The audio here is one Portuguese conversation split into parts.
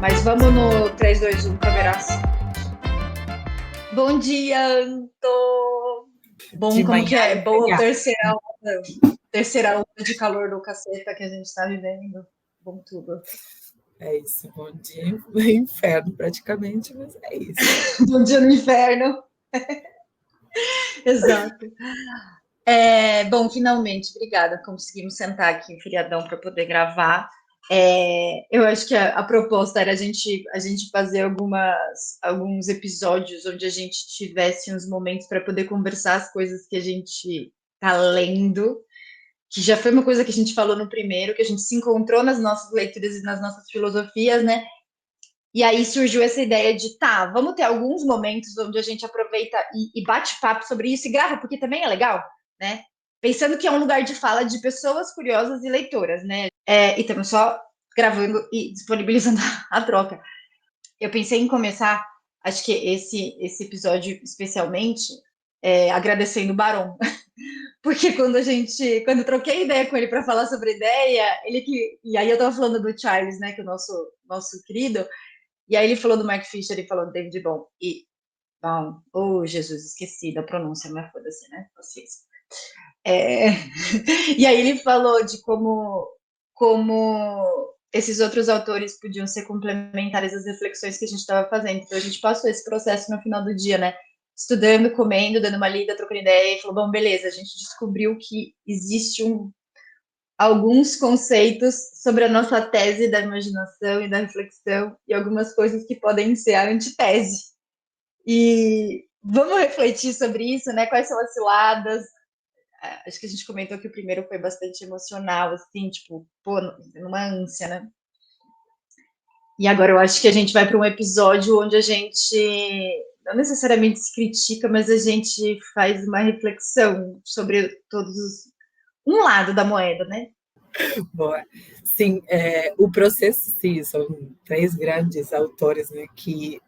Mas vamos no 3, 2, 1, câmeras. Bom dia, Anto! Bom, De como que manhã é? é Boa feriado. terceira onda de calor do caceta que a gente tá vivendo. Bom tudo. É isso, bom dia. Inferno praticamente, mas é isso. Bom dia no inferno. Exato. Bom, finalmente, obrigada. Conseguimos sentar aqui em feriadão para poder gravar. Eu acho que a proposta era a gente fazer alguns episódios onde a gente tivesse uns momentos para poder conversar as coisas que a gente tá lendo, que já foi uma coisa que a gente falou no primeiro, que a gente se encontrou nas nossas leituras e nas nossas filosofias, né? E aí surgiu essa ideia de, tá, vamos ter alguns momentos onde a gente aproveita e bate papo sobre isso e grava, porque também é legal, né? Pensando que é um lugar de fala de pessoas curiosas e leitoras, né? E estamos só gravando e disponibilizando a troca. Eu pensei em começar, acho que esse episódio especialmente, agradecendo o Barão. Porque quando eu troquei ideia com ele para falar sobre a ideia, e aí eu tava falando do Charles, né, que é o nosso querido, e aí ele falou do Mark Fisher e falou do David Bom, oh Jesus, esqueci da pronúncia, mas foda-se, né? Vocês. É... E aí ele falou de como esses outros autores podiam ser complementares às reflexões que a gente estava fazendo. Então a gente passou esse processo no final do dia, né? Estudando, comendo, dando uma lida, trocando ideia, e falou, bom, beleza, a gente descobriu que existe alguns conceitos sobre a nossa tese da imaginação e da reflexão e algumas coisas que podem ser a antitese. E vamos refletir sobre isso, né? Quais são as ciladas? Acho que a gente comentou que o primeiro foi bastante emocional, assim, tipo, pô, numa ânsia, né? E agora eu acho que a gente vai para um episódio onde a gente não necessariamente se critica, mas a gente faz uma reflexão sobre um lado da moeda, né? Boa. Sim, o processo, sim, são três grandes autores, né, que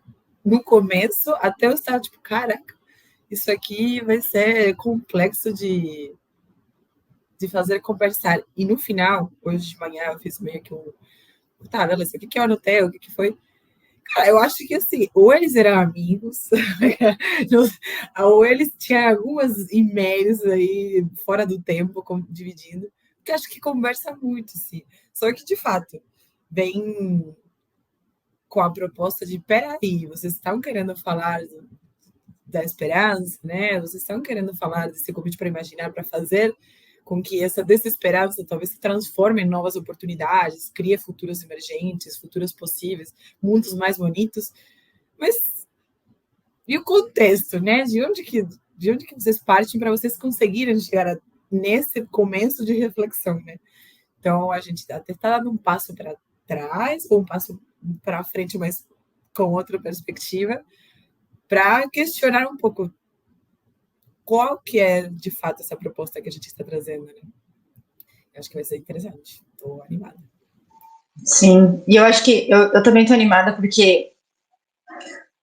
no começo até eu estava tipo, caraca, isso aqui vai ser complexo de fazer conversar. E no final, hoje de manhã, eu fiz meio que tá, beleza, o que eu anotei, o que foi? Cara, eu acho que assim, ou eles eram amigos, ou eles tinham algumas e-mails aí fora do tempo dividindo, porque acho que conversa muito, sim. Só que, de fato, vem com a proposta de, peraí, vocês estão querendo falar da esperança, né? Vocês estão querendo falar desse convite para imaginar, para fazer com que essa desesperança talvez se transforme em novas oportunidades, crie futuros emergentes, futuros possíveis, mundos mais bonitos. Mas e o contexto, né? De onde que vocês partem para vocês conseguirem chegar nesse começo de reflexão, né? Então a gente até está dando um passo para trás, ou um passo para frente, mas com outra perspectiva, para questionar um pouco qual que é de fato essa proposta que a gente está trazendo, né? Eu acho que vai ser interessante. Estou animada. Sim, e eu acho que eu também estou animada porque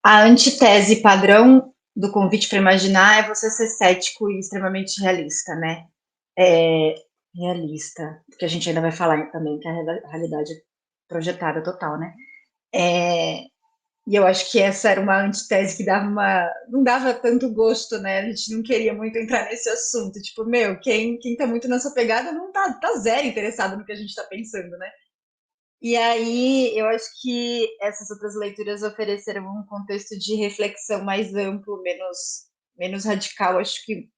a antitese padrão do convite para imaginar é você ser cético e extremamente realista, né? Realista, porque a gente ainda vai falar também que a realidade é projetada total, né? E eu acho que essa era uma antitese que não dava tanto gosto, né? A gente não queria muito entrar nesse assunto. Tipo, meu, quem tá muito nessa pegada não tá zero interessado no que a gente tá pensando, né? E aí, eu acho que essas outras leituras ofereceram um contexto de reflexão mais amplo, menos radical. Acho que,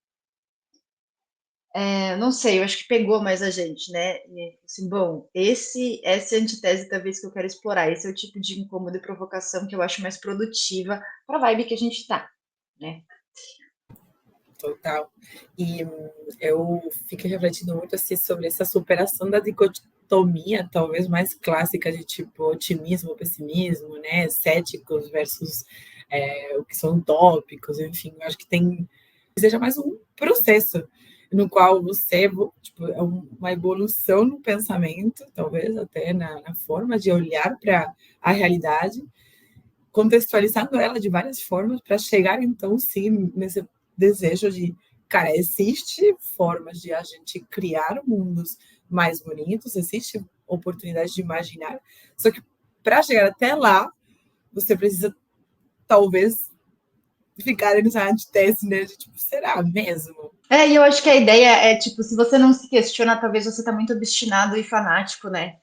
não sei, eu acho que pegou mais a gente, né? E, assim, bom, essa é a antitese talvez que eu quero explorar. Esse é o tipo de incômodo e provocação que eu acho mais produtiva para a vibe que a gente tá, né? Total. E eu fico refletindo muito assim, sobre essa superação da dicotomia, talvez mais clássica, de tipo otimismo, pessimismo, né? Céticos versus o que são utópicos, enfim, eu acho que seja mais um processo no qual você, tipo, é uma evolução no pensamento, talvez até na forma de olhar para a realidade, contextualizando ela de várias formas para chegar, então, sim, nesse desejo de, cara, existe formas de a gente criar mundos mais bonitos, existe oportunidade de imaginar, só que para chegar até lá, você precisa, talvez, ficar nessa antítese, né? De tipo, será mesmo? E eu acho que a ideia é, tipo, se você não se questiona, talvez você tá muito obstinado e fanático, né?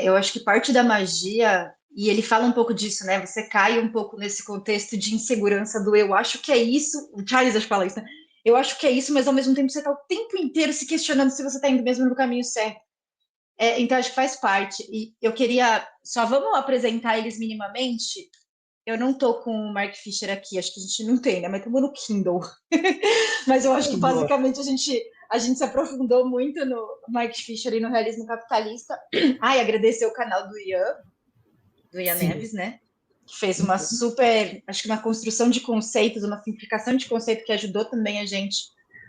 Eu acho que parte da magia, e ele fala um pouco disso, né? Você cai um pouco nesse contexto de insegurança do eu acho que é isso. O Charles acho que fala isso, né? Eu acho que é isso, mas ao mesmo tempo você tá o tempo inteiro se questionando se você tá indo mesmo no caminho certo. Então acho que faz parte. E eu queria. Só vamos apresentar eles minimamente. Eu não tô com o Mark Fisher aqui, acho que a gente não tem, né? Mas estamos no Kindle. Mas eu acho que Boa. basicamente a gente se aprofundou muito no Mark Fisher e no realismo capitalista. E agradecer o canal do Ian Sim. Neves, né? Que fez uma super, acho que uma construção de conceitos, uma simplificação de conceito que ajudou também a gente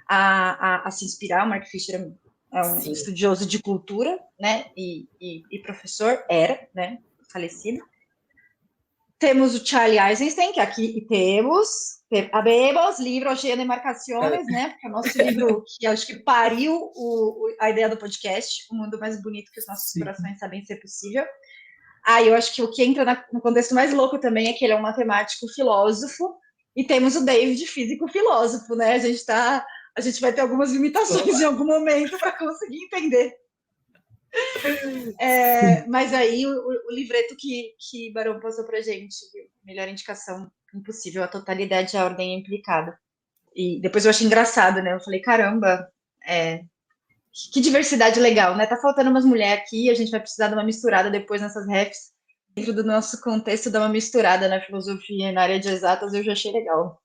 a se inspirar. O Mark Fisher é um Sim. estudioso de cultura, né? E professor, né? Falecido. Temos o Charlie Eisenstein, que aqui habemos livro cheio de marcações, né? Porque é o nosso livro que acho que pariu a ideia do podcast, o mundo mais bonito que os nossos Sim. corações sabem ser possível. Eu acho que o que entra no contexto mais louco também é que ele é um matemático filósofo, e temos o David, físico filósofo, né? A gente vai ter algumas limitações em algum momento para conseguir entender. Mas aí o livreto que Barão passou pra gente, melhor indicação impossível, a totalidade e a ordem é implicada. E depois eu achei engraçado, né? Eu falei, caramba, que diversidade legal, né? Tá faltando umas mulheres aqui, a gente vai precisar de uma misturada depois nessas refs. Dentro do nosso contexto, dar uma misturada na filosofia e na área de exatas, eu já achei legal.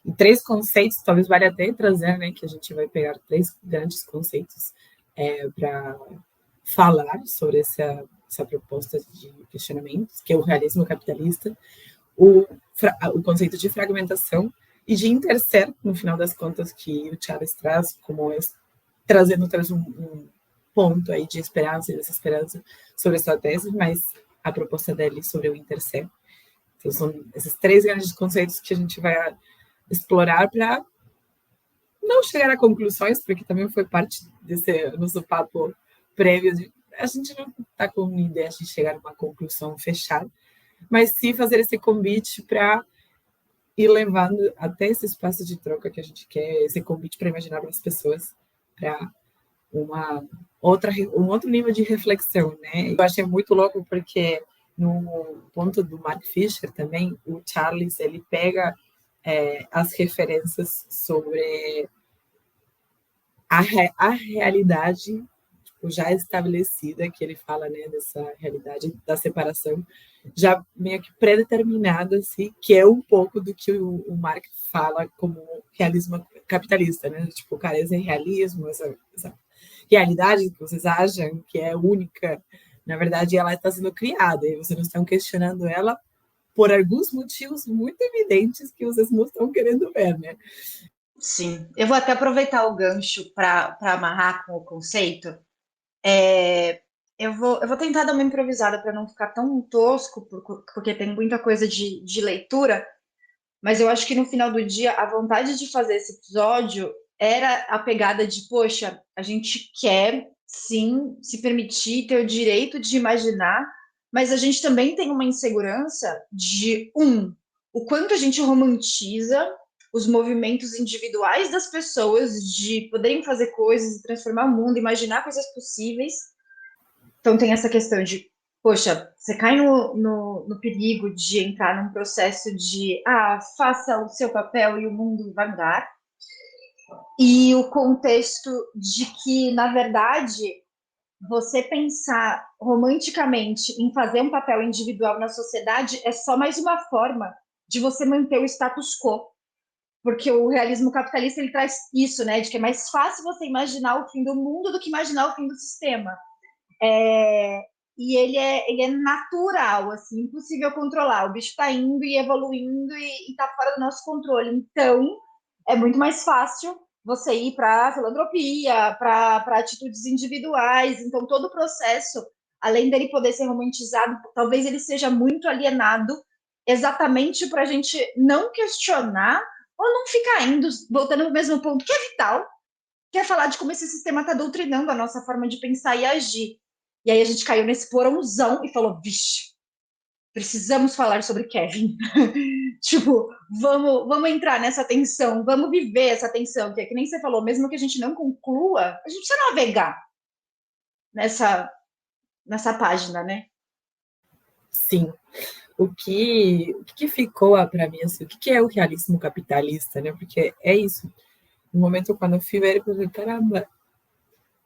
E 3 conceitos, talvez valha até trazer, né? Que a gente vai pegar 3 grandes conceitos para falar sobre essa proposta de questionamentos, que é o realismo capitalista, o conceito de fragmentação e de interser, no final das contas, que o Charles traz, trazendo um ponto aí de esperança e desesperança sobre a sua tese, mas a proposta dele sobre o interser. Então, são esses 3 grandes conceitos que a gente vai explorar para não chegar a conclusões, porque também foi parte desse nosso papo prévio. A gente não está com ideia de chegar a uma conclusão fechada, mas sim fazer esse convite para ir levando até esse espaço de troca que a gente quer, esse convite para imaginar para as pessoas, para um outro nível de reflexão, né? Eu achei muito louco porque no ponto do Mark Fisher também, o Charles, ele pega as referências sobre a realidade tipo, já estabelecida, que ele fala, né, dessa realidade da separação, já meio que pré-determinada, assim, que é um pouco do que o Marx fala como realismo capitalista, né? Tipo, cara, esse realismo, essa realidade que vocês acham que é única, na verdade, ela está sendo criada, e vocês não estão questionando ela por alguns motivos muito evidentes que vocês não estão querendo ver, né? Sim, eu vou até aproveitar o gancho para amarrar com o conceito. Eu vou tentar dar uma improvisada para não ficar tão tosco, porque tem muita coisa de leitura, mas eu acho que no final do dia a vontade de fazer esse episódio era a pegada de, poxa, a gente quer sim se permitir ter o direito de imaginar, mas a gente também tem uma insegurança de, o quanto a gente romantiza os movimentos individuais das pessoas de poderem fazer coisas, transformar o mundo, imaginar coisas possíveis. Então tem essa questão de, poxa, você cai no perigo de entrar num processo de, faça o seu papel e o mundo vai mudar. E o contexto de que, na verdade, você pensar romanticamente em fazer um papel individual na sociedade é só mais uma forma de você manter o status quo. Porque o realismo capitalista ele traz isso, né? De que é mais fácil você imaginar o fim do mundo do que imaginar o fim do sistema. E ele é natural, assim, impossível controlar. O bicho está indo e evoluindo e está fora do nosso controle. Então, é muito mais fácil você ir para filantropia, para atitudes individuais. Então, todo o processo, além dele poder ser romantizado, talvez ele seja muito alienado, exatamente para a gente não questionar ou não ficar indo, voltando ao mesmo ponto, que é vital, que é falar de como esse sistema está doutrinando a nossa forma de pensar e agir. E aí a gente caiu nesse porãozão e falou, vixe, precisamos falar sobre Kevin. Tipo, vamos entrar nessa tensão, vamos viver essa tensão, que é que nem você falou, mesmo que a gente não conclua, a gente precisa navegar nessa, nessa página, né? Sim. O que ficou para mim, assim, o que é o realismo capitalista, né? Porque é isso. No momento quando eu fui ver, eu falei, caramba,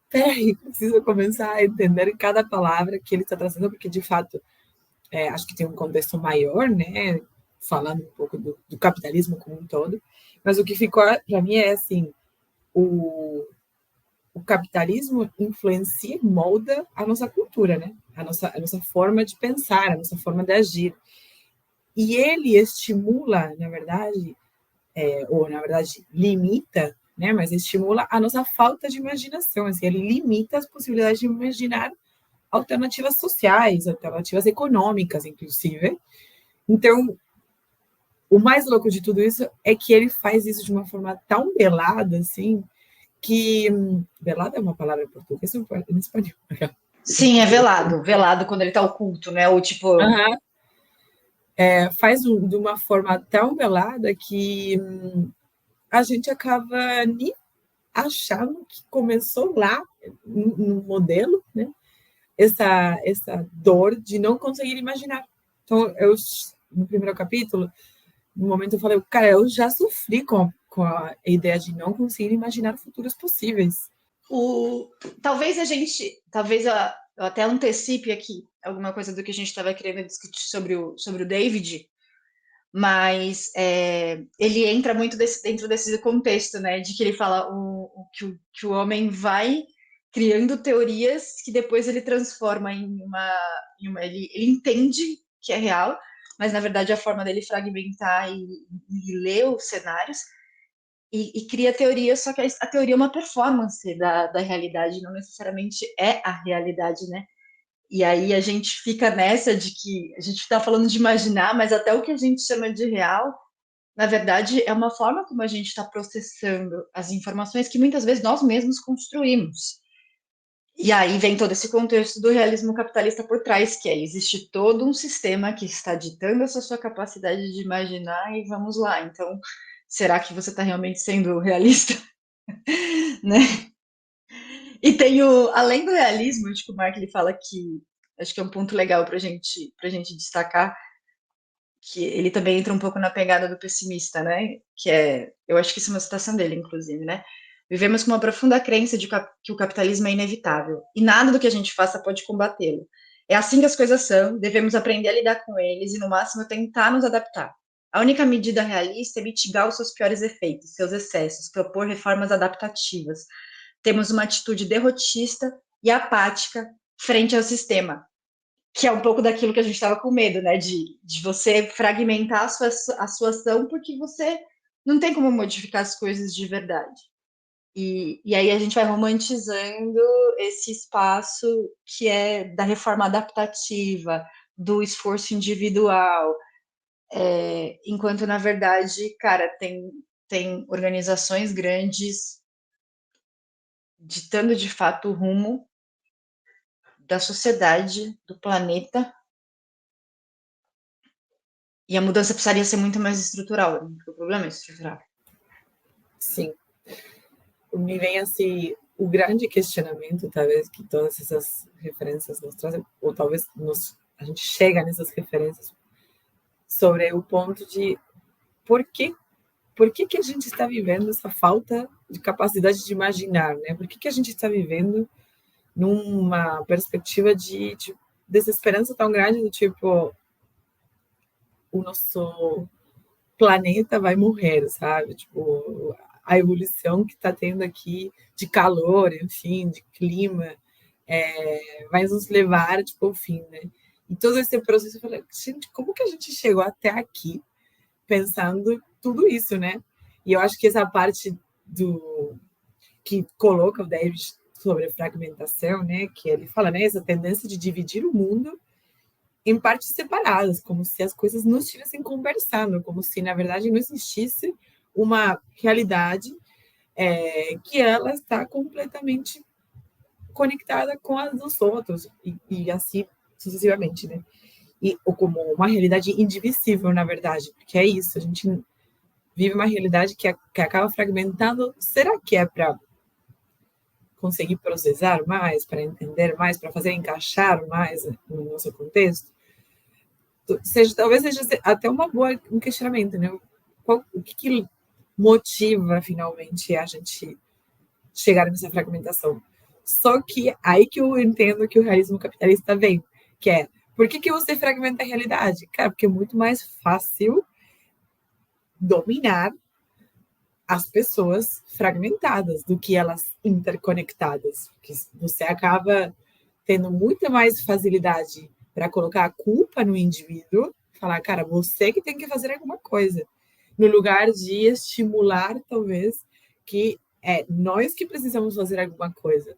peraí, preciso começar a entender cada palavra que ele está trazendo, porque de fato, acho que tem um contexto maior, né? Falando um pouco do capitalismo como um todo. Mas o que ficou para mim é assim, o, o capitalismo influencia e molda a nossa cultura, né? A nossa forma de pensar, a nossa forma de agir. E ele estimula, na verdade, ou na verdade limita, né? Mas estimula a nossa falta de imaginação. Assim, ele limita as possibilidades de imaginar alternativas sociais, alternativas econômicas, inclusive. Então, o mais louco de tudo isso é que ele faz isso de uma forma tão velada, assim, que velada é uma palavra em português ou em espanhol? Sim, é velado, velado quando ele tá oculto, né? Ou tipo, Uhum. Faz de uma forma tão velada que a gente acaba nem achando que começou lá no modelo, né? Essa dor de não conseguir imaginar. Então, no primeiro capítulo, no momento eu falei, cara, eu já sofri com a ideia de não conseguir imaginar futuros possíveis. o, talvez a gente, talvez eu até antecipe aqui alguma coisa do que a gente estava querendo discutir sobre o David, mas ele entra muito dentro desse contexto, né, de que ele fala que o homem vai criando teorias que depois ele transforma ele entende que é real, mas na verdade a forma dele fragmentar e ler os cenários e cria teoria, só que a teoria é uma performance da realidade, não necessariamente é a realidade, né? E aí a gente fica nessa de que a gente está falando de imaginar, mas até o que a gente chama de real, na verdade, é uma forma como a gente está processando as informações que muitas vezes nós mesmos construímos. E aí vem todo esse contexto do realismo capitalista por trás, que é existe todo um sistema que está ditando essa sua capacidade de imaginar e vamos lá. Então, será que você está realmente sendo realista? Né? E tem além do realismo, acho que o Mark ele fala que acho que é um ponto legal para gente destacar, que ele também entra um pouco na pegada do pessimista, né? Que é, eu acho que isso é uma citação dele, inclusive, né? Vivemos com uma profunda crença de que o capitalismo é inevitável e nada do que a gente faça pode combatê-lo. É assim que as coisas são, devemos aprender a lidar com eles e, no máximo, tentar nos adaptar. A única medida realista é mitigar os seus piores efeitos, seus excessos, propor reformas adaptativas. Temos uma atitude derrotista e apática frente ao sistema, que é um pouco daquilo que a gente estava com medo, né? De você fragmentar a sua ação porque você não tem como modificar as coisas de verdade. E aí a gente vai romantizando esse espaço que é da reforma adaptativa, do esforço individual, enquanto na verdade, cara, tem organizações grandes ditando de fato o rumo da sociedade, do planeta, e a mudança precisaria ser muito mais estrutural, né? Porque o problema é estrutural. Sim. Me vem assim o grande questionamento, talvez, que todas essas referências nos trazem, ou talvez a gente chega nessas referências sobre o ponto de por que que a gente está vivendo essa falta de capacidade de imaginar, né? Por que a gente está vivendo numa perspectiva de desesperança tão grande do tipo o nosso planeta vai morrer, sabe? Tipo, a evolução que está tendo aqui de calor, enfim, de clima, vai nos levar, tipo, ao fim, né? E todo esse processo, eu falei, gente, como que a gente chegou até aqui pensando tudo isso, né? E eu acho que essa parte do que coloca o David sobre a fragmentação, né? Que ele fala, né? Essa tendência de dividir o mundo em partes separadas, como se as coisas não estivessem conversando, como se, na verdade, não existisse uma realidade que ela está completamente conectada com as dos outros, e assim sucessivamente, né? E ou como uma realidade indivisível, na verdade, porque é isso, a gente vive uma realidade que acaba fragmentando. Será que é para conseguir processar mais, para entender mais, para fazer encaixar mais no nosso contexto? Talvez seja até um questionamento, né? O que motiva finalmente a gente chegar nessa fragmentação? Só que aí que eu entendo que o realismo capitalista vem, que é, por que você fragmenta a realidade? Cara, porque é muito mais fácil dominar as pessoas fragmentadas do que elas interconectadas, porque você acaba tendo muita mais facilidade para colocar a culpa no indivíduo, falar, cara, você que tem que fazer alguma coisa, no lugar de estimular, talvez, que é nós que precisamos fazer alguma coisa.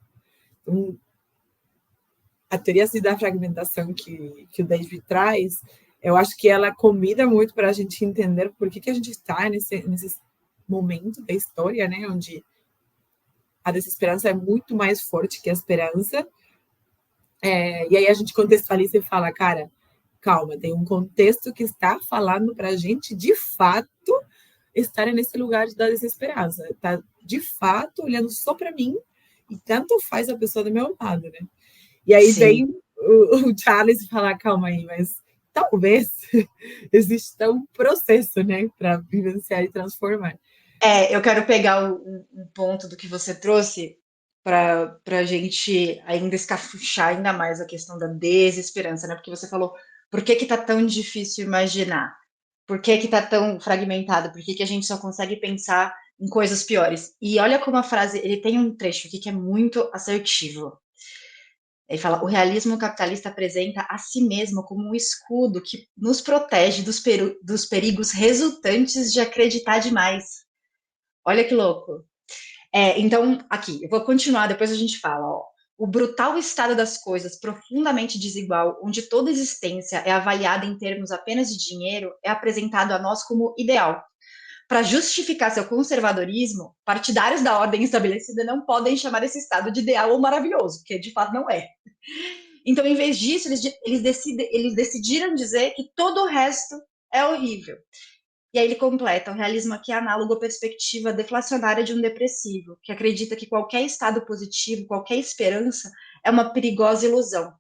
Então, a teoria da fragmentação que o David traz, eu acho que ela convida muito para a gente entender por que a gente está nesse momento da história, né, onde a desesperança é muito mais forte que a esperança. E aí a gente contextualiza e fala, cara, calma, tem um contexto que está falando para a gente, de fato, estar nesse lugar da desesperança. Está, de fato, olhando só para mim e tanto faz a pessoa do meu lado, né? E aí Sim. vem o Charles falar, calma aí, mas talvez exista um processo, né, para vivenciar e transformar. Eu quero pegar um ponto do que você trouxe para a gente ainda escafuchar ainda mais a questão da desesperança, né? Porque você falou, por que tá tão difícil imaginar? Por que tá tão fragmentado? Por que a gente só consegue pensar em coisas piores? E olha como a frase, ele tem um trecho aqui que é muito assertivo. Ele fala, o realismo capitalista apresenta a si mesmo como um escudo que nos protege dos perigos resultantes de acreditar demais. Olha que louco. Então, aqui, eu vou continuar, depois a gente fala, ó. O brutal estado das coisas, profundamente desigual, onde toda existência é avaliada em termos apenas de dinheiro, é apresentado a nós como ideal. Para justificar seu conservadorismo, partidários da ordem estabelecida não podem chamar esse estado de ideal ou maravilhoso, porque de fato não é. Então, em vez disso, eles decidiram dizer que todo o resto é horrível. E aí ele completa, o realismo aqui é análogo à perspectiva deflacionária de um depressivo, que acredita que qualquer estado positivo, qualquer esperança, é uma perigosa ilusão.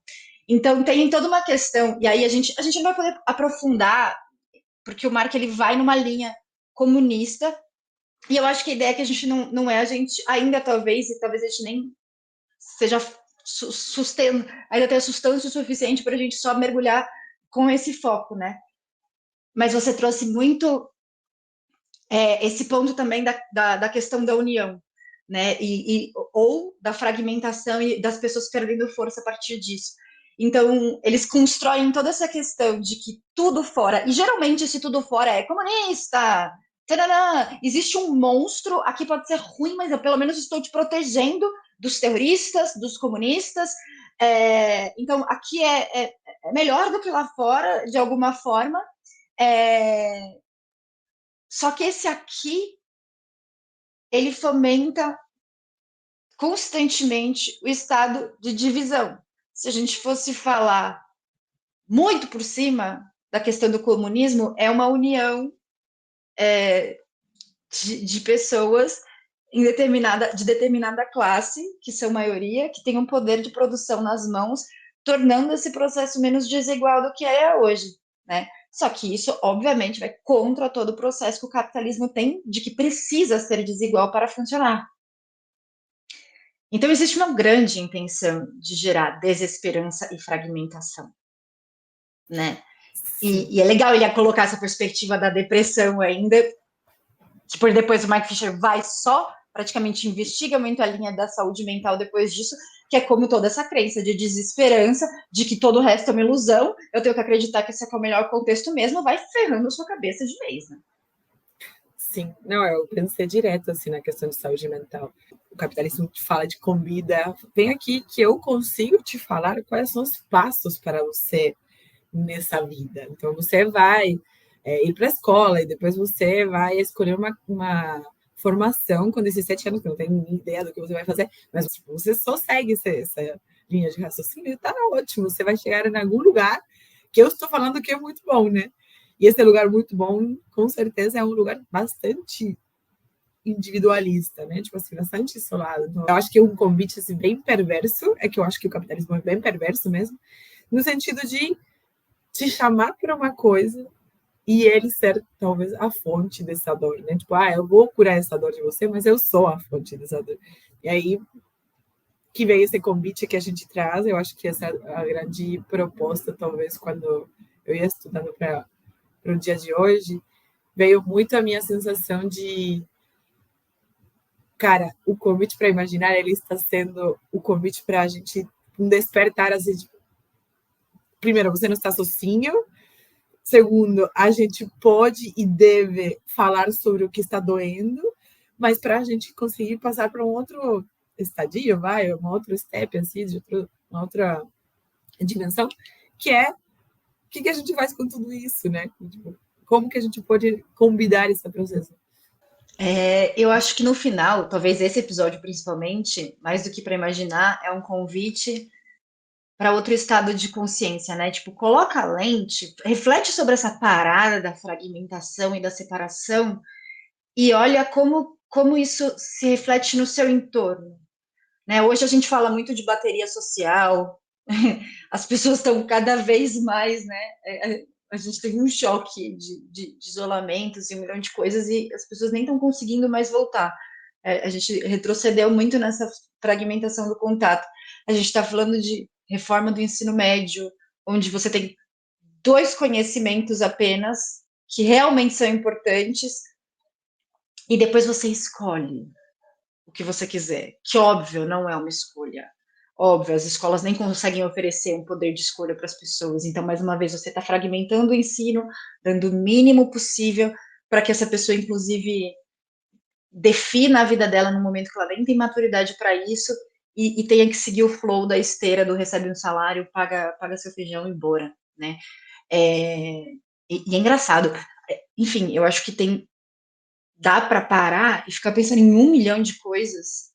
Então tem toda uma questão, e aí a gente não vai poder aprofundar, porque o Marx ele vai numa linha comunista, e eu acho que a ideia é que a gente não é, a gente ainda talvez, e talvez a gente nem seja ainda tenha sustância suficiente para a gente só mergulhar com esse foco, né? Mas você trouxe muito esse ponto também da questão da união, né? Ou da fragmentação e das pessoas perdendo força a partir disso. Então, eles constroem toda essa questão de que tudo fora, e geralmente esse tudo fora é comunista, tadadá, existe um monstro, aqui pode ser ruim, mas eu pelo menos estou te protegendo dos terroristas, dos comunistas. Então, aqui é melhor do que lá fora, de alguma forma. Só que esse aqui, ele fomenta constantemente o estado de divisão. Se a gente fosse falar muito por cima da questão do comunismo, é uma união de pessoas de determinada classe, que são maioria, que tem um poder de produção nas mãos, tornando esse processo menos desigual do que é hoje, né? Só que isso, obviamente, vai contra todo o processo que o capitalismo tem de que precisa ser desigual para funcionar. Então, existe uma grande intenção de gerar desesperança e fragmentação, né? E é legal ele colocar essa perspectiva da depressão ainda, que por depois o Mike Fisher vai só, praticamente investiga muito a linha da saúde mental depois disso, que é como toda essa crença de desesperança, de que todo o resto é uma ilusão, eu tenho que acreditar que esse é o melhor contexto mesmo, vai ferrando a sua cabeça de vez, né? Sim, não, eu pensei direto assim na questão de saúde mental. O capitalismo te fala de comida. Vem aqui que eu consigo te falar quais são os passos para você nessa vida. Então você vai ir para a escola e depois você vai escolher uma formação com 17 anos, que não tem nem ideia do que você vai fazer, mas tipo, você só segue essa linha de raciocínio e tá ótimo, você vai chegar em algum lugar que eu estou falando que é muito bom, né? E esse lugar muito bom, com certeza, é um lugar bastante individualista, né? Tipo assim, bastante isolado. Então, eu acho que um convite assim, bem perverso, é que eu acho que o capitalismo é bem perverso mesmo, no sentido de te chamar para uma coisa e ele ser talvez a fonte dessa dor, né? Tipo, eu vou curar essa dor de você, mas eu sou a fonte dessa dor. E aí que veio esse convite que a gente traz, eu acho que essa é a grande proposta, talvez, quando eu ia estudando para o dia de hoje, veio muito a minha sensação de, cara, o convite para imaginar, ele está sendo o convite para a gente despertar, assim, tipo, primeiro, você não está sozinho, segundo, a gente pode e deve falar sobre o que está doendo, mas para a gente conseguir passar para um outro estadio, uma outra step, assim, uma outra dimensão, que é o que a gente faz com tudo isso, né? Tipo, como que a gente pode combinar esse processo? Eu acho que no final, talvez esse episódio principalmente, mais do que para imaginar, é um convite para outro estado de consciência, né? Tipo, coloca a lente, reflete sobre essa parada da fragmentação e da separação e olha como isso se reflete no seu entorno, né? Hoje a gente fala muito de bateria social, as pessoas estão cada vez mais, né? A gente teve um choque de isolamentos e um milhão de coisas e as pessoas nem estão conseguindo mais voltar. A gente retrocedeu muito nessa fragmentação do contato. A gente está falando de reforma do ensino médio, onde você tem dois conhecimentos apenas que realmente são importantes e depois você escolhe o que você quiser, que óbvio não é uma escolha. Óbvio, as escolas nem conseguem oferecer um poder de escolha para as pessoas. Então, mais uma vez, você está fragmentando o ensino, dando o mínimo possível para que essa pessoa, inclusive, defina a vida dela no momento que ela nem tem maturidade para isso e tenha que seguir o flow da esteira do recebe um salário, paga seu feijão e embora, né? E é engraçado. Enfim, eu acho que dá para parar e ficar pensando em um milhão de coisas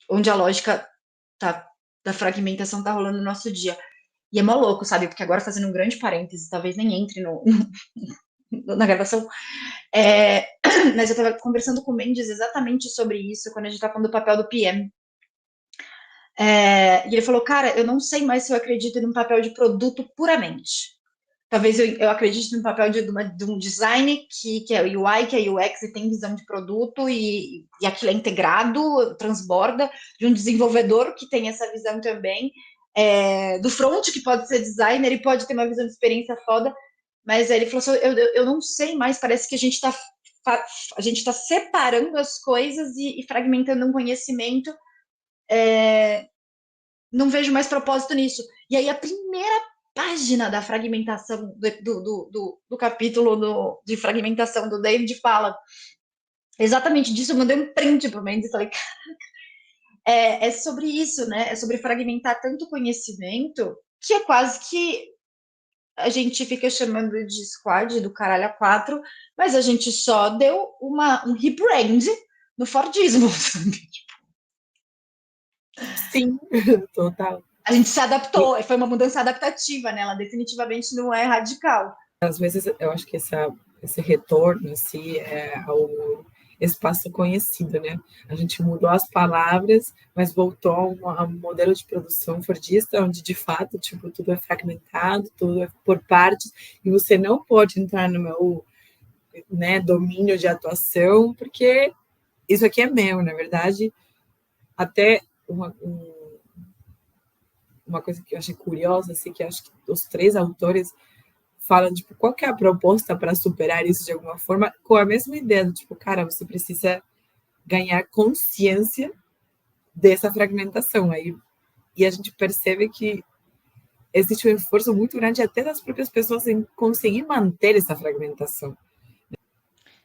onde a lógica da fragmentação tá rolando no nosso dia. E é mó louco, sabe? Porque agora, fazendo um grande parêntese, talvez nem entre na gravação, mas eu estava conversando com o Mendes exatamente sobre isso, quando a gente tá falando do papel do PM. E ele falou, cara, eu não sei mais se eu acredito num papel de produto puramente. Talvez eu acredite no papel de um design que é o UI, que é o UX e tem visão de produto e aquilo é integrado, transborda, de um desenvolvedor que tem essa visão também, do front, que pode ser designer e pode ter uma visão de experiência foda, mas ele falou assim, eu não sei mais, parece que a gente está separando as coisas e fragmentando um conhecimento, não vejo mais propósito nisso. E aí a primeira página da fragmentação do capítulo de fragmentação do David fala exatamente disso. Eu mandei um print pro Mendes e falei, é sobre isso, né? É sobre fragmentar tanto conhecimento que é quase que a gente fica chamando de squad do caralho a quatro, mas a gente só deu um rebrand no Fordismo, sabe? Sim, total. A gente se E, adaptou, foi uma mudança adaptativa, né? Ela definitivamente não é radical. às vezes, eu acho que esse retorno assim, é ao espaço conhecido, né? A gente mudou as palavras, mas voltou a um modelo de produção fordista, onde de fato, tipo, tudo é fragmentado, tudo é por partes, e você não pode entrar no meu, né, domínio de atuação, porque isso aqui é meu, na verdade. Até uma coisa que eu achei curiosa, assim, que acho que os três autores falam, tipo, qual que é a proposta para superar isso de alguma forma, com a mesma ideia, do, tipo, cara, você precisa ganhar consciência dessa fragmentação aí. E a gente percebe que existe um esforço muito grande até das próprias pessoas em conseguir manter essa fragmentação.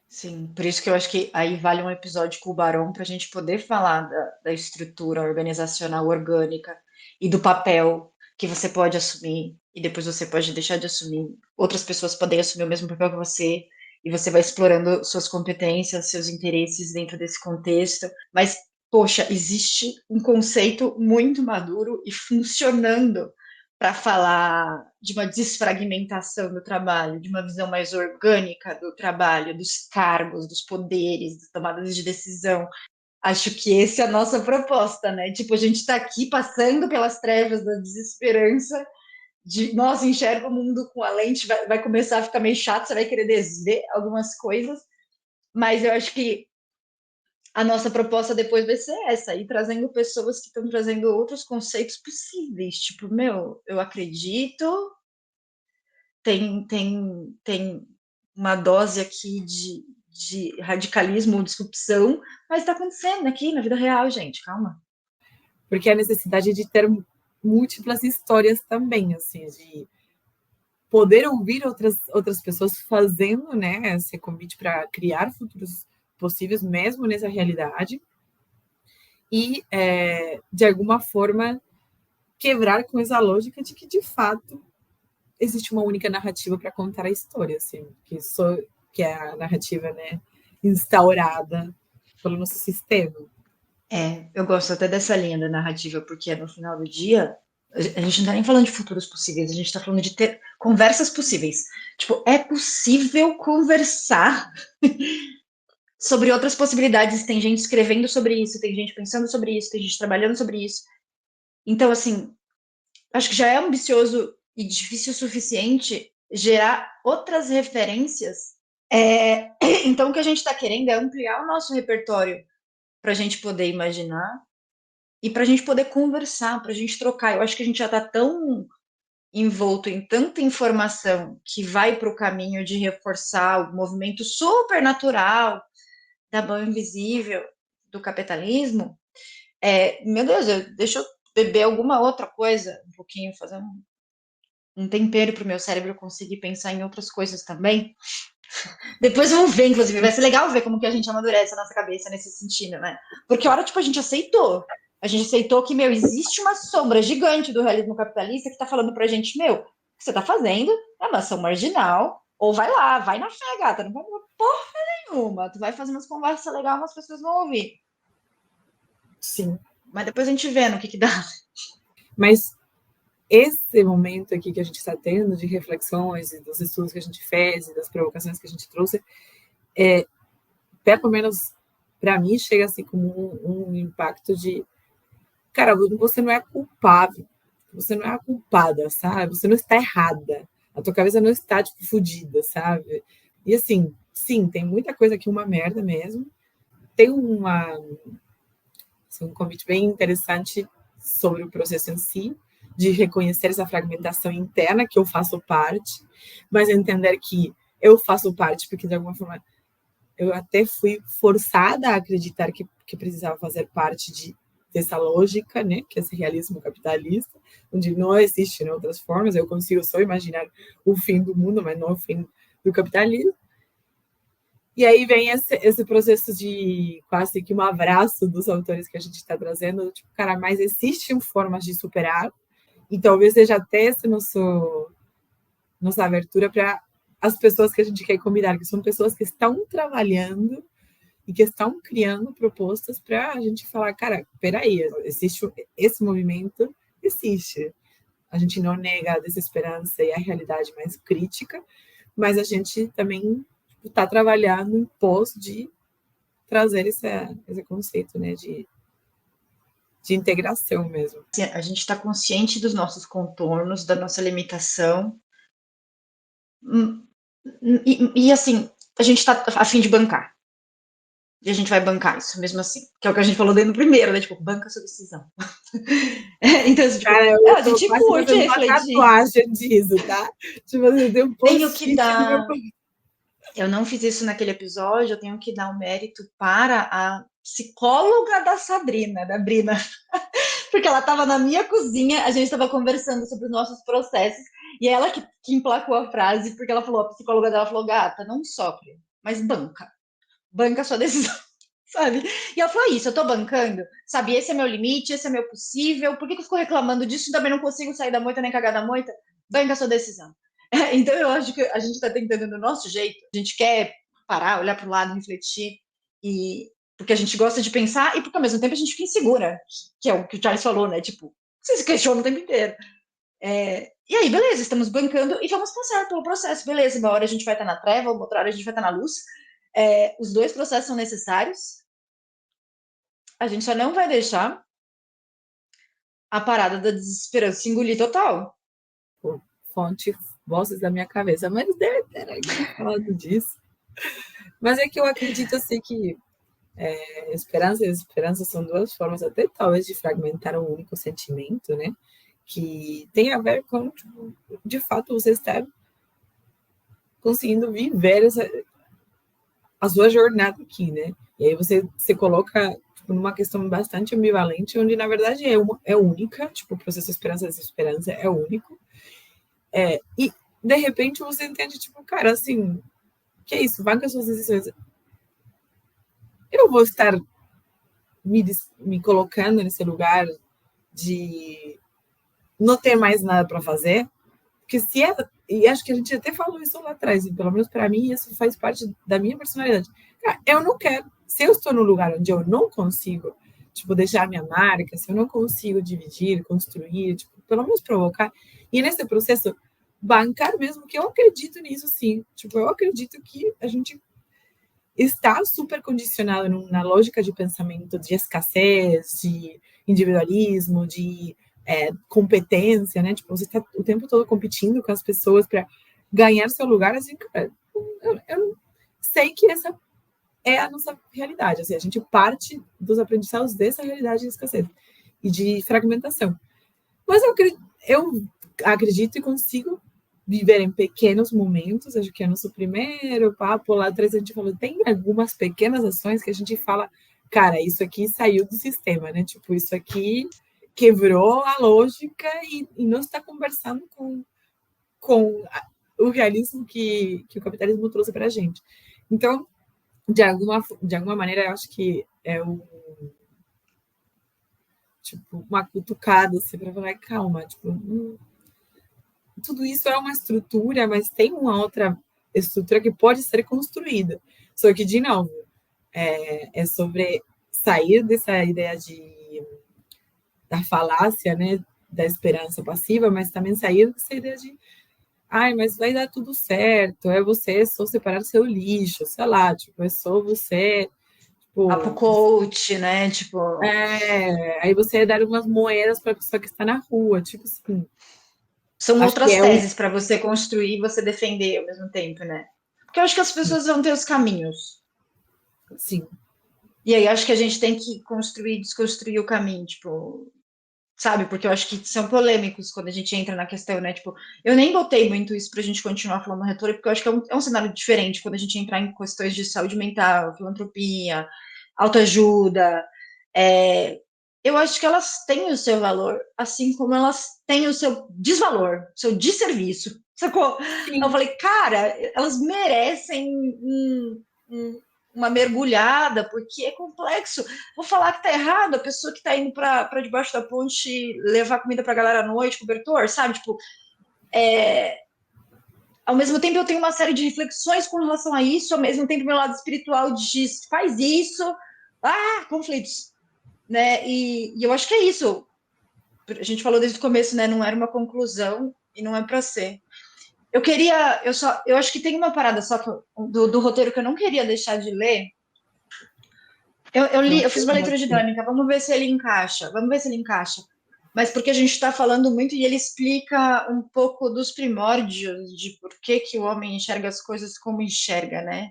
Sim, por isso que eu acho que aí vale um episódio com o Barão para a gente poder falar da estrutura organizacional orgânica e do papel que você pode assumir e depois você pode deixar de assumir. Outras pessoas podem assumir o mesmo papel que você e você vai explorando suas competências, seus interesses dentro desse contexto. Mas, poxa, existe um conceito muito maduro e funcionando para falar de uma desfragmentação do trabalho, de uma visão mais orgânica do trabalho, dos cargos, dos poderes, das tomadas de decisão. Acho que essa é a nossa proposta, né? Tipo, a gente está aqui passando pelas trevas da desesperança, de, nossa, enxerga o mundo com a lente, vai começar a ficar meio chato, você vai querer desver algumas coisas, mas eu acho que a nossa proposta depois vai ser essa, ir trazendo pessoas que estão trazendo outros conceitos possíveis, tipo, meu, eu acredito, tem uma dose aqui de radicalismo, disrupção, mas está acontecendo aqui na vida real, gente, calma. Porque a necessidade de ter múltiplas histórias também, assim, de poder ouvir outras pessoas fazendo, né, esse convite para criar futuros possíveis mesmo nessa realidade e, de alguma forma, quebrar com essa lógica de que, de fato, existe uma única narrativa para contar a história, assim, que é a narrativa, né, instaurada pelo nosso sistema. Eu gosto até dessa linha da narrativa, porque no final do dia, a gente não está nem falando de futuros possíveis, a gente está falando de ter conversas possíveis. Tipo, é possível conversar sobre outras possibilidades. Tem gente escrevendo sobre isso, tem gente pensando sobre isso, tem gente trabalhando sobre isso. Então, assim, acho que já é ambicioso e difícil o suficiente gerar outras referências. Então, o que a gente está querendo é ampliar o nosso repertório para a gente poder imaginar e para a gente poder conversar, para a gente trocar. Eu acho que a gente já está tão envolto em tanta informação que vai para o caminho de reforçar o movimento super natural da mão invisível do capitalismo. Meu Deus, deixa eu beber alguma outra coisa, um pouquinho, fazer um tempero para o meu cérebro conseguir pensar em outras coisas também. Depois vamos ver, inclusive, vai ser legal ver como que a gente amadurece a nossa cabeça nesse sentido, né? Porque a hora, tipo, a gente aceitou. A gente aceitou que, meu, existe uma sombra gigante do realismo capitalista que tá falando pra gente, meu, o que você tá fazendo é uma ação marginal, ou vai lá, vai na fé, gata, não vai porra nenhuma. Tu vai fazer umas conversas legais, umas pessoas vão ouvir. Sim. Mas depois a gente vê no que dá. Mas esse momento aqui que a gente está tendo de reflexões e dos estudos que a gente fez e das provocações que a gente trouxe, pelo menos para mim, chega assim como um impacto de, cara, você não é culpável, você não é a culpada, sabe? Você não está errada, a tua cabeça não está, tipo, fodida, sabe? E assim, sim, tem muita coisa aqui, uma merda mesmo. Tem um convite bem interessante sobre o processo em si, de reconhecer essa fragmentação interna que eu faço parte, mas entender que eu faço parte porque, de alguma forma, eu até fui forçada a acreditar que precisava fazer parte dessa lógica, né, que é esse realismo capitalista, onde não existe, né, outras formas, eu consigo só imaginar o fim do mundo, mas não o fim do capitalismo. E aí vem esse processo de quase que um abraço dos autores que a gente está trazendo, tipo, cara, mas existem formas de superar, e talvez seja até essa nossa abertura para as pessoas que a gente quer convidar, que são pessoas que estão trabalhando e que estão criando propostas para a gente falar, cara, peraí, existe esse movimento, existe. A gente não nega a desesperança e a realidade mais crítica, mas a gente também está trabalhando em pós de trazer esse conceito, né, de integração mesmo. A gente está consciente dos nossos contornos, da nossa limitação. E assim, a gente está a fim de bancar. E a gente vai bancar isso mesmo assim. Que é o que a gente falou desde o primeiro, né? Tipo, banca sua decisão. Então, assim, tipo, cara, eu a tô gente quase curte fazendo uma refletir. tatuagem disso, tá? Tipo, eu tenho um Tenho que post-it no meu... dar. Eu não fiz isso naquele episódio, eu tenho que dar um mérito para a psicóloga da Sabrina, da Brina. Porque ela estava na minha cozinha, a gente estava conversando sobre os nossos processos, e ela que emplacou a frase, porque ela falou, a psicóloga dela falou, gata, não sofre, mas banca. Banca a sua decisão, sabe? E ela falou, isso, eu tô bancando, sabe? Esse é meu limite, esse é meu possível, por que eu fico reclamando disso e também não consigo sair da moita nem cagar da moita? Banca a sua decisão. Então, eu acho que a gente está tentando do nosso jeito. A gente quer parar, olhar para o lado, refletir, e porque a gente gosta de pensar e porque ao mesmo tempo a gente fica insegura, que é o que o Charles falou, né? Tipo, você se questiona o tempo inteiro. E aí, beleza, estamos bancando e vamos passar pelo processo. Beleza, uma hora a gente vai estar na treva, outra hora a gente vai estar na luz. Os dois processos são necessários. A gente só não vai deixar a parada da desesperança engolir total. Pô, fonte, vozes da minha cabeça, mas deve ter alguém falando disso. Mas é que eu acredito assim que esperança e desesperança são duas formas até talvez de fragmentar um único sentimento, né? Que tem a ver com, tipo, de fato, você estar conseguindo viver a sua jornada aqui, né? E aí você se coloca tipo, numa questão bastante ambivalente, onde na verdade é única, tipo, o processo de esperança e desesperança é único. E de repente você entende, tipo, cara, assim, que é isso? Vai com as suas decisões. Eu vou estar me colocando nesse lugar de não ter mais nada para fazer, porque se é, e acho que a gente até falou isso lá atrás, e pelo menos para mim isso faz parte da minha personalidade. Cara, eu não quero, se eu estou num lugar onde eu não consigo, tipo, deixar minha marca, se eu não consigo dividir, construir, tipo, pelo menos provocar, e nesse processo bancar mesmo que eu acredito nisso sim, tipo, eu acredito que a gente está super condicionado na lógica de pensamento de escassez, de individualismo, de competência, né? Tipo, você está o tempo todo competindo com as pessoas para ganhar seu lugar, assim, cara, eu sei que essa é a nossa realidade, assim, a gente parte dos aprendizados dessa realidade de escassez e de fragmentação. Mas eu acredito e consigo viver em pequenos momentos, acho que é nosso primeiro papo lá atrás, a gente falou, tem algumas pequenas ações que a gente fala, cara, isso aqui saiu do sistema, né? Tipo, isso aqui quebrou a lógica e não está conversando com o realismo que o capitalismo trouxe para a gente. Então, de alguma maneira, eu acho que é tipo, uma cutucada, assim, para falar, calma, tipo, tudo isso é uma estrutura, mas tem uma outra estrutura que pode ser construída. Só que, de novo, é sobre sair dessa ideia da falácia, né, da esperança passiva, mas também sair dessa ideia de ai, mas vai dar tudo certo, é você só separar seu lixo, sei lá, tipo, é só você, Papo tipo, coach, né? Tipo, aí você dar umas moedas para a pessoa que está na rua, tipo assim, são acho que outras é o teses para você construir e você defender ao mesmo tempo, né? Porque eu acho que as pessoas vão ter os caminhos. sim, E aí acho que a gente tem que construir e desconstruir o caminho, tipo, sabe? Porque eu acho que são polêmicos quando a gente entra na questão, né? Tipo, eu nem botei muito isso pra gente continuar falando retórica, porque eu acho que é um cenário diferente quando a gente entrar em questões de saúde mental, filantropia, autoajuda. É, eu acho que elas têm o seu valor, assim como elas têm o seu desvalor, o seu desserviço. Sacou? Eu sim, falei, cara, elas merecem uma mergulhada, porque é complexo. Vou falar que tá errado, a pessoa que tá indo para debaixo da ponte levar comida pra galera à noite, cobertor, sabe? Tipo, ao mesmo tempo eu tenho uma série de reflexões com relação a isso, ao mesmo tempo meu lado espiritual diz, faz isso, conflitos, né? E eu acho que é isso. A gente falou desde o começo, né? Não era uma conclusão e não é para ser. Eu acho que tem uma parada só do roteiro que eu não queria deixar de ler. Eu fiz uma leitura dinâmica, vamos ver se ele encaixa, vamos ver se ele encaixa. Mas porque a gente está falando muito e ele explica um pouco dos primórdios de por que, que o homem enxerga as coisas como enxerga, né?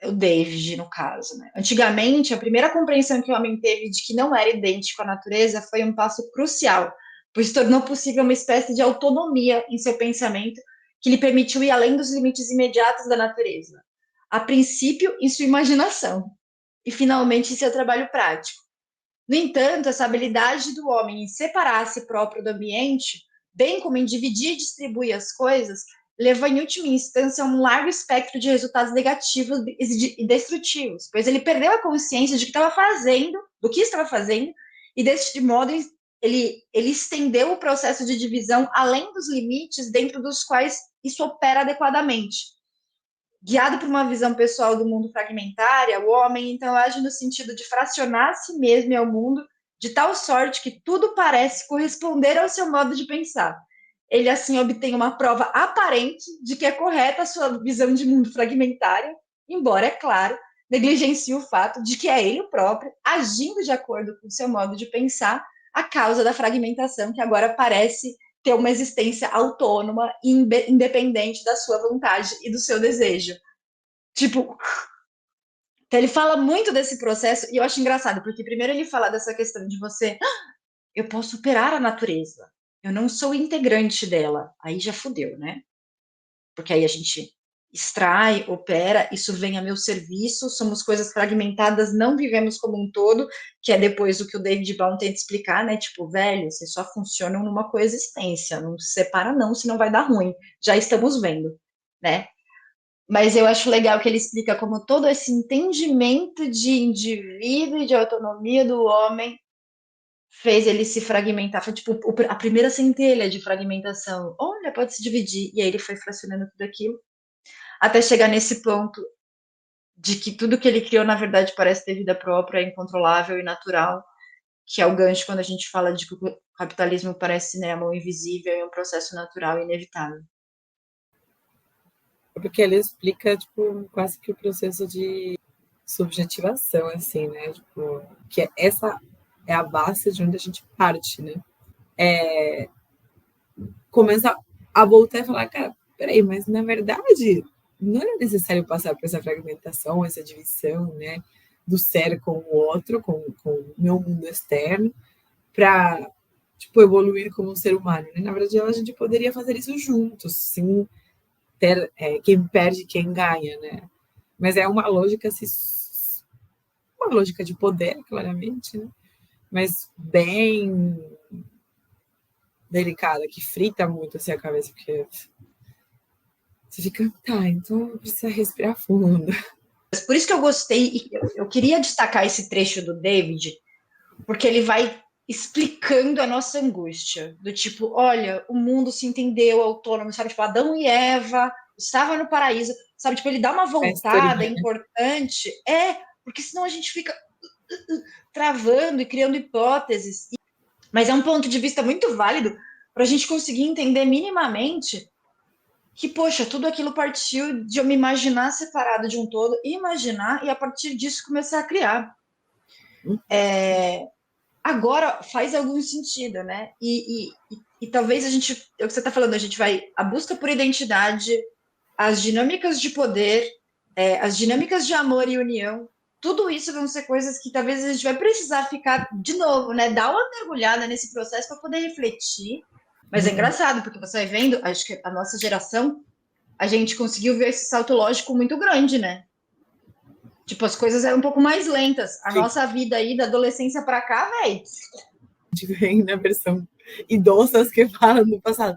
O David, no caso, né? Antigamente, a primeira compreensão que o homem teve de que não era idêntico à natureza foi um passo crucial, pois tornou possível uma espécie de autonomia em seu pensamento que lhe permitiu ir além dos limites imediatos da natureza. A princípio, em sua imaginação, e finalmente em seu trabalho prático. No entanto, essa habilidade do homem em separar a si próprio do ambiente, bem como em dividir e distribuir as coisas, leva em última instância a um largo espectro de resultados negativos e destrutivos, pois ele perdeu a consciência de que estava fazendo, do que estava fazendo, e deste modo ele estendeu o processo de divisão além dos limites dentro dos quais isso opera adequadamente. Guiado por uma visão pessoal do mundo fragmentária, o homem então age no sentido de fracionar a si mesmo e ao mundo de tal sorte que tudo parece corresponder ao seu modo de pensar. Ele assim obtém uma prova aparente de que é correta a sua visão de mundo fragmentária, embora, é claro, negligencie o fato de que é ele próprio, agindo de acordo com o seu modo de pensar, a causa da fragmentação, que agora parece ter uma existência autônoma e independente da sua vontade e do seu desejo. Tipo, então ele fala muito desse processo e eu acho engraçado, porque primeiro ele fala dessa questão de você, eu posso superar a natureza, eu não sou integrante dela, aí já fudeu, né? Porque aí a gente extrai, opera, isso vem a meu serviço, somos coisas fragmentadas, não vivemos como um todo, que é depois o que o David Baum tenta explicar, né? Tipo, velho, vocês só funcionam numa coexistência, não se separa não, senão vai dar ruim. Já estamos vendo, né? Mas eu acho legal que ele explica como todo esse entendimento de indivíduo e de autonomia do homem fez ele se fragmentar. Foi tipo a primeira centelha de fragmentação. Olha, pode se dividir. E aí ele foi fracionando tudo aquilo até chegar nesse ponto de que tudo que ele criou, na verdade, parece ter vida própria, é incontrolável e natural, que é o gancho quando a gente fala de que o capitalismo parece, né, a mão invisível e um processo natural e inevitável. Porque ele explica, tipo, quase que o processo de subjetivação, assim, né? Tipo, que essa é a base de onde a gente parte, né? Começa a voltar e falar, cara, peraí, mas na verdade não era necessário passar por essa fragmentação, essa divisão, né? Do ser com o outro, com o meu mundo externo, para tipo, evoluir como um ser humano. Né? Na verdade, a gente poderia fazer isso juntos, sim, ter quem perde e quem ganha, né? Mas é uma lógica, uma lógica de poder, claramente, né? Mas bem delicada, que frita muito assim a cabeça, porque você fica, tá, então precisa respirar fundo. Por isso que eu gostei, eu queria destacar esse trecho do David, porque ele vai explicando a nossa angústia, do tipo, olha, o mundo se entendeu autônomo, sabe, tipo, Adão e Eva estavam no paraíso, sabe, tipo, ele dá uma voltada importante, porque senão a gente fica travando e criando hipóteses, mas é um ponto de vista muito válido para a gente conseguir entender minimamente que, poxa, tudo aquilo partiu de eu me imaginar separado de um todo, imaginar e a partir disso começar a criar. Agora faz algum sentido, né? E talvez a gente, é o que você está falando, a gente vai, a busca por identidade, as dinâmicas de poder, as dinâmicas de amor e união, tudo isso vão ser coisas que talvez a gente vai precisar ficar de novo, né? Dar uma mergulhada nesse processo para poder refletir. Mas é engraçado, porque você vai vendo, acho que a nossa geração, a gente conseguiu ver esse salto lógico muito grande, né? Tipo, as coisas eram um pouco mais lentas. A nossa vida aí, da adolescência para cá, velho. Vem na versão idosas que falam do passado.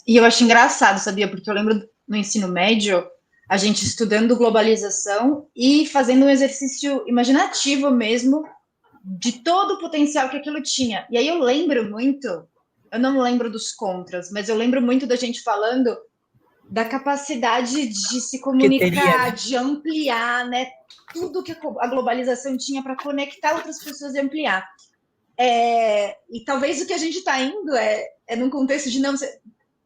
E eu acho engraçado, sabia? Porque eu lembro no ensino médio, a gente estudando globalização e fazendo um exercício imaginativo mesmo de todo o potencial que aquilo tinha. E aí eu lembro muito, eu não lembro dos contras, mas eu lembro muito da gente falando da capacidade de se comunicar, de ampliar, né? Tudo que a globalização tinha para conectar outras pessoas e ampliar. E talvez o que a gente está indo é num contexto de não ser.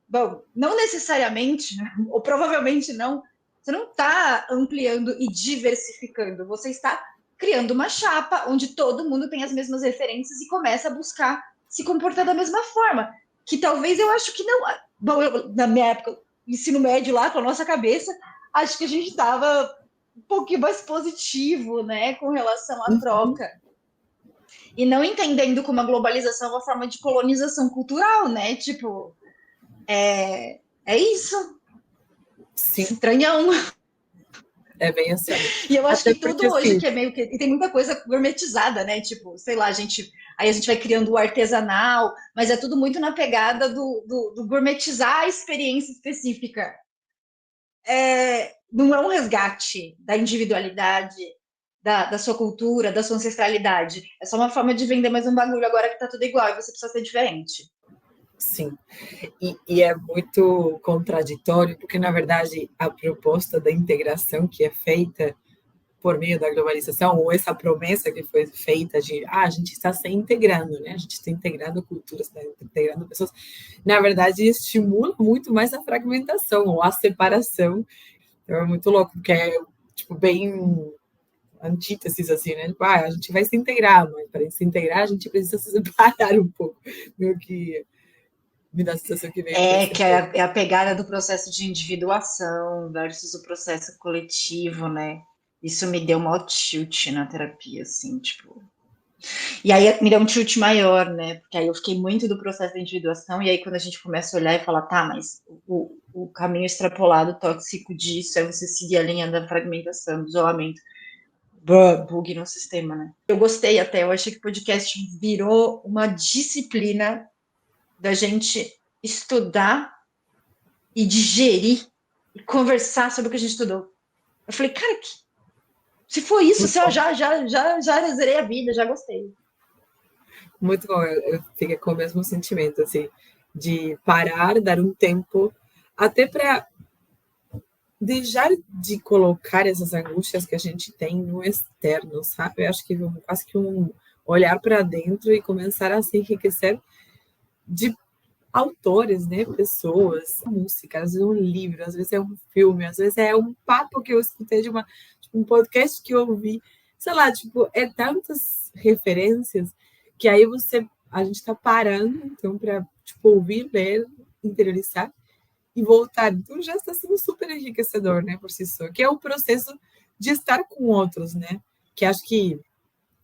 Bom, não necessariamente, ou provavelmente não, você não está ampliando e diversificando, você está criando uma chapa onde todo mundo tem as mesmas referências e começa a buscar se comportar da mesma forma. Que talvez eu acho que não. Bom, na minha época, ensino médio lá, com a nossa cabeça, acho que a gente estava um pouquinho mais positivo, né, com relação à troca. E não entendendo como a globalização é uma forma de colonização cultural, né? Tipo, é isso. Sim. Estranhão. É bem assim. E eu acho que tudo hoje que é meio que. E tem muita coisa gourmetizada, né? Tipo, sei lá, aí a gente vai criando o artesanal, mas é tudo muito na pegada do gourmetizar a experiência específica. Não é um resgate da individualidade, da sua cultura, da sua ancestralidade. É só uma forma de vender mais um bagulho agora que tá tudo igual e você precisa ser diferente. Sim, e é muito contraditório, porque, na verdade, a proposta da integração que é feita por meio da globalização, ou essa promessa que foi feita de a gente está se integrando, né? A gente está integrando culturas, está integrando pessoas, na verdade, estimula muito mais a fragmentação ou a separação. Então, é muito louco, porque é, tipo, bem antíteses, assim, né? Tipo, a gente vai se integrar, mas para se integrar, a gente precisa se separar um pouco. Meio que me dá a sensação que veio É, desse que ponto. é a pegada do processo de individuação versus o processo coletivo, né? Isso me deu uma tilt na terapia, assim, tipo. E aí me deu um tilt maior, né? Porque aí eu fiquei muito do processo da individuação, e aí quando a gente começa a olhar e falar, tá, mas o caminho extrapolado tóxico disso é você seguir a linha da fragmentação, do isolamento. Bug no sistema, né? Eu gostei até, eu achei que o podcast virou uma disciplina da gente estudar e digerir e conversar sobre o que a gente estudou. Eu falei, cara, se for isso, Muito se eu bom, já zerei a vida, já gostei. muito bom. Eu fiquei com o mesmo sentimento, assim, de parar, dar um tempo, até para deixar de colocar essas angústias que a gente tem no externo, sabe? Eu acho que quase que um olhar para dentro e começar a se enriquecer de autores, né, pessoas, música, às vezes é um livro, às vezes é um filme, às vezes é um papo que eu escutei de tipo, um podcast que eu ouvi, sei lá, tipo, é tantas referências que aí a gente está parando, então, para tipo, ouvir, ler, interiorizar e voltar. Então já está sendo super enriquecedor, né, por si só, que é o processo de estar com outros, né, que acho que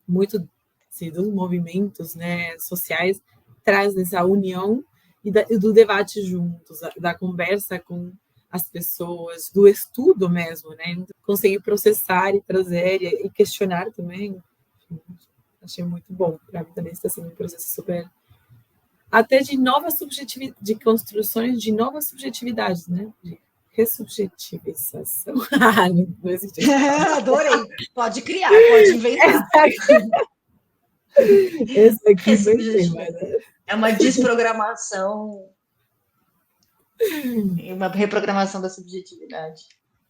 muito assim, dos movimentos, né, sociais traz essa união e do debate juntos, da conversa com as pessoas, do estudo mesmo, né? Então, conseguir processar e trazer e questionar também. Achei muito bom. Para mim também está sendo um processo super até de novas subjetividades, de construções de novas subjetividades, né? De ressubjetivização. Não existe essa palavra. Adorei. Pode criar, pode inventar. Esse aqui inventei, mas Ressubjetividade. É uma desprogramação e uma reprogramação da subjetividade.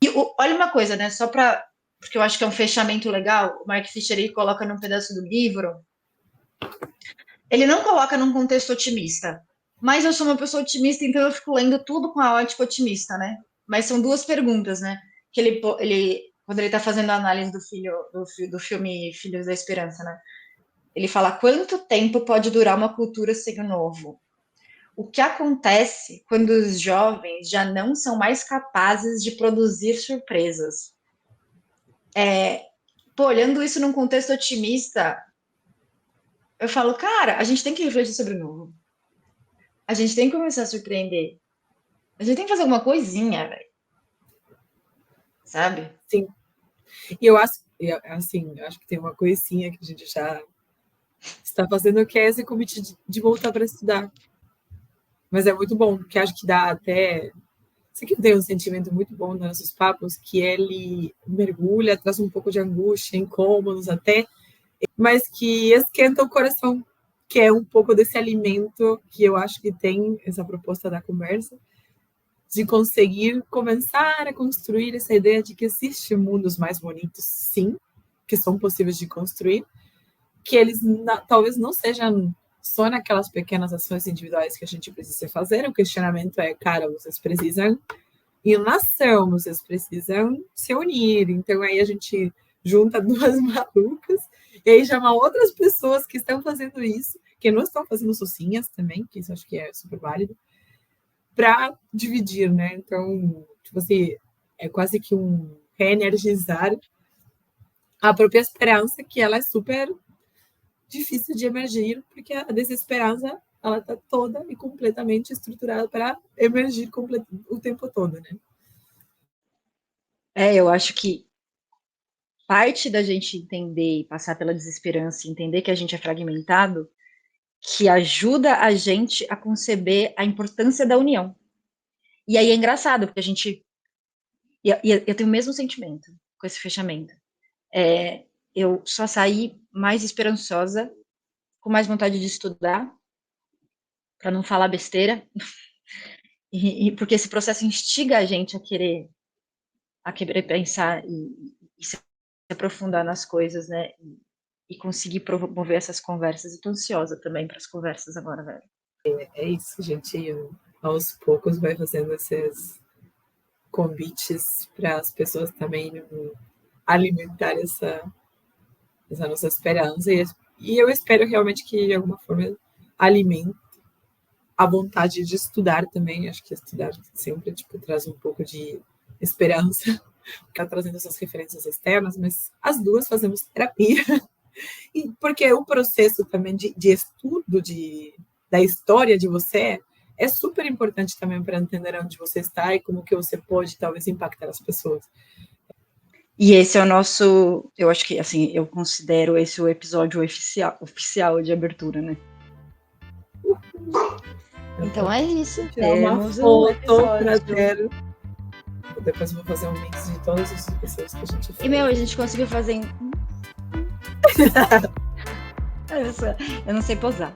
E olha uma coisa, né? Só para. Porque eu acho que é um fechamento legal. O Mark Fisher aí coloca num pedaço do livro. Ele não coloca num contexto otimista. Mas eu sou uma pessoa otimista, então eu fico lendo tudo com a ótica otimista, né? Mas são duas perguntas, né? Que quando ele está fazendo a análise do filme Filhos da Esperança, né? Ele fala quanto tempo pode durar uma cultura sem o novo? O que acontece quando os jovens já não são mais capazes de produzir surpresas? Pô, olhando isso num contexto otimista, eu falo, cara, a gente tem que refletir sobre o novo. A gente tem que começar a surpreender. A gente tem que fazer alguma coisinha, velho. Sabe? sim. E eu acho, assim, eu acho que tem uma coisinha que a gente já está fazendo, que é esse convite de voltar para estudar. Mas é muito bom, porque acho que dá até. Isso aqui tem um sentimento muito bom nos nossos papos, que ele mergulha, traz um pouco de angústia, incômodos até, mas que esquenta o coração, que é um pouco desse alimento que eu acho que tem essa proposta da conversa, de conseguir começar a construir essa ideia de que existem mundos mais bonitos, sim, que são possíveis de construir, que eles talvez não sejam só naquelas pequenas ações individuais que a gente precisa fazer. O questionamento é, cara, vocês precisam ir na ação, vocês precisam se unir. Então aí a gente junta duas malucas e aí chama outras pessoas que estão fazendo isso, que não estão fazendo sozinhas também, que isso acho que é super válido, para dividir, né? Então, tipo assim, é quase que um reenergizar a própria esperança, que ela é super difícil de emergir, porque a desesperança ela está toda e completamente estruturada para emergir o tempo todo, né? Eu acho que parte da gente entender e passar pela desesperança, entender que a gente é fragmentado, que ajuda a gente a conceber a importância da união. E aí é engraçado, porque a gente. E eu tenho o mesmo sentimento com esse fechamento. Eu só saí mais esperançosa, com mais vontade de estudar, para não falar besteira, e porque esse processo instiga a gente a querer pensar e se aprofundar nas coisas, né? E conseguir promover essas conversas. Eu tô ansiosa também para as conversas agora, velho. É isso, gente. Aos poucos vai fazendo esses convites para as pessoas também alimentar essa nossa esperança. E eu espero realmente que, de alguma forma, alimente a vontade de estudar também. Acho que estudar sempre traz um pouco de esperança, ficar trazendo essas referências externas, mas as duas fazemos terapia. E porque o processo também de estudo da história de você é super importante também para entender onde você está e como que você pode, talvez, impactar as pessoas. E esse é o nosso, eu acho que, assim, eu considero esse o episódio oficial de abertura, né? Então é isso. Tirar uma foto para ter. Depois eu vou fazer um mix de todas as pessoas que a gente fez. E, a gente conseguiu fazer eu não sei posar.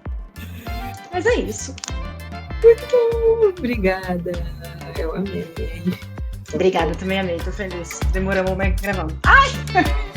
Mas é isso. Muito bom, obrigada. Eu amei. Obrigada, também amei, tô feliz. Demoramos mais gravando. Ai!